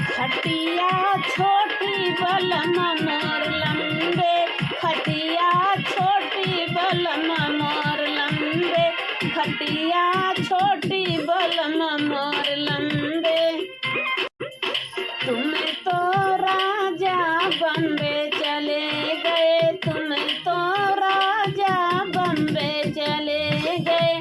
खटिया छोटी बलम मोर लंबे, खटिया छोटी बलम मोर लंबे, खटिया छोटी बलम मोर लंबे। तुम तो राजा बम्बे चले गए, तुम तो राजा बम्बे चले गए,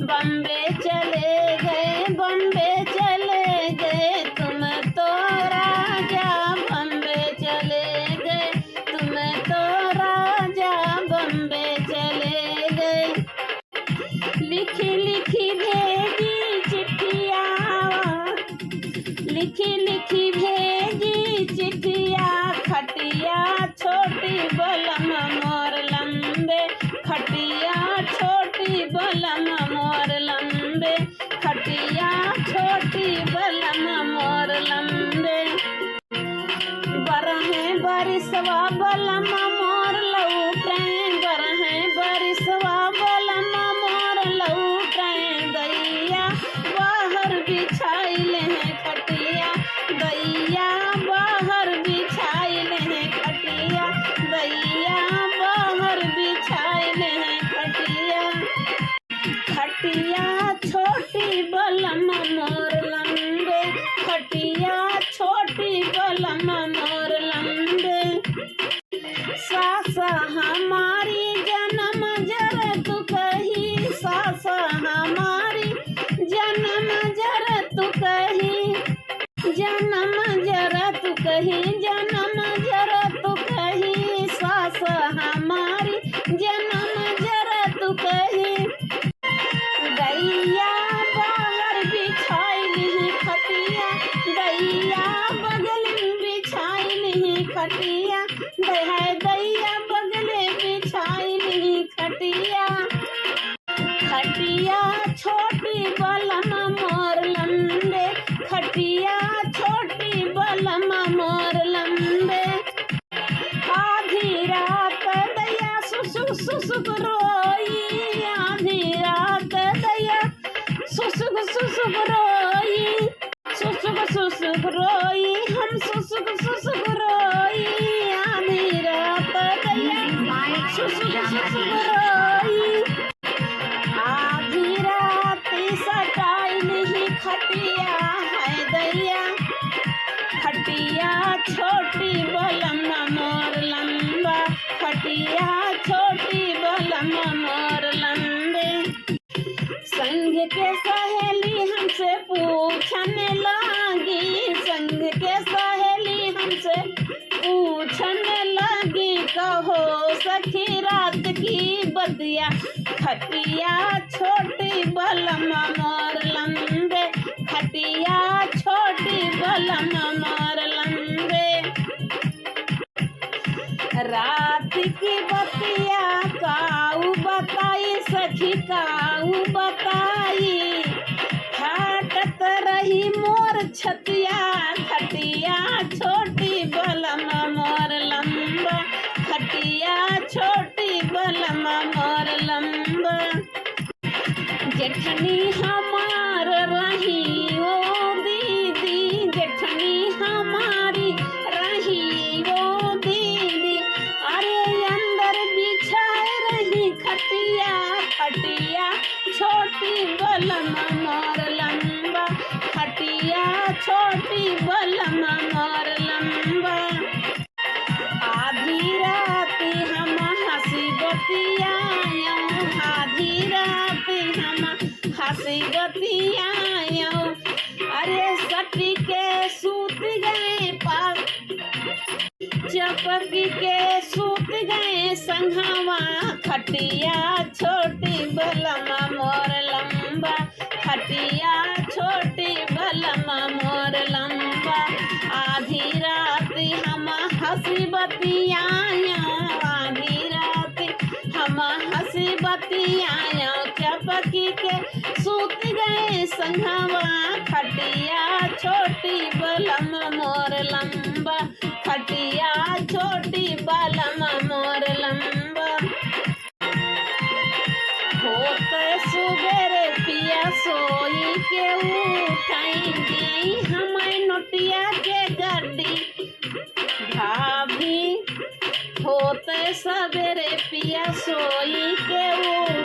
बम्बे चले गए, बम्बे चले गए, तुम तो राजा बम्बे चले गए, तुम तो राजा बम्बे चले गए। लिखी लिखी भेजी चिट्ठिया, लिखी लिखी भेजी चिट्ठिया, खटिया छोटी बलम मोर लंबे, खटिया छोटी बलम मोर लंबे, खटिया छोटी बलम मोर लंबे। बरहे बरिसवा बलम मोर लौटे, बरहे बरिसवा बलम मोर लौटे, दैया बाहर बिछाइल है खटिया, दैया बाहर बिछाइल है खटिया, दैया बाहर बिछाइल है खटिया। खटिया छोटी बलम मोर लंबे, खटिया छोटी बलम मोर लंबे। सास हमारी जन्म जर तू कही, सास हमारी जन्म जर तू कही, जन्म जर तू कही, जन्म जर तू कही, सास हमारी जन्म जर तू कही। दैया बाहर बिछाइल खटिया, दैया बगल बिछाइल खटिया, दैया बगल बिछाइल खटिया। खटिया छोटी बलम मोर लंबे, खटिया छोटी बलम मोर लंबे। आधी रात दैया सुसुक सुसुक रोई, आधी रात दैया सुसुक सुसुक रोई, सुसुक सुसुक रोई, हम सुसुक सुसुक रोई, आधी रात दैया सुसुक सुसुक रोई। आधी रात सटाइल ही खटिया है दैया, खटिया छोटी बलम मोर लंबा, खटिया छोटी बलम मोर लंबे। संग के सहेली हमसे पूछने लगी, संग के सहेली हमसे पूछने लगी, कहो सखी रात की बतिया, खटिया छोटी बलम मोर लंबे, खटिया छोटी बलम मोर लंबे। रात की बतिया काऊ बताई सखी, काऊ बताई, फाटत रही मोर छतिया, खटिया छोटी बलम मोर लंबा, खटिया छोटी बलम मोर लंबा। जेठनी हमार रही ओ दीदी, जेठनी हमारी रही ओ दीदी, अरे अंदर बिछाए रही खटिया, खटिया छोटी बलम मोर लंबा, खटिया छोटी बलम मोर लंबा। आधी रात हम हंसी बतियायो, आधी रात हम हंसी बतियायो, अरे सटी के सूत गए पास, चपकी के सूत गए संघवा, खटिया छोटी बलम मोर लंबा, खटिया छोटी बलम मोर लंबा। आधी रात हम हंसी बतियायो, आधी रात हम हंसी बतियायो, चपकी के सूत गए संघवा, खटिया छोटी बलम मोर लंबा, खटिया छोटी बलम मोर लंबा। होते सुबेरे पिया सोई के उठाई, हमें नोटी सवेरे पिया सोई के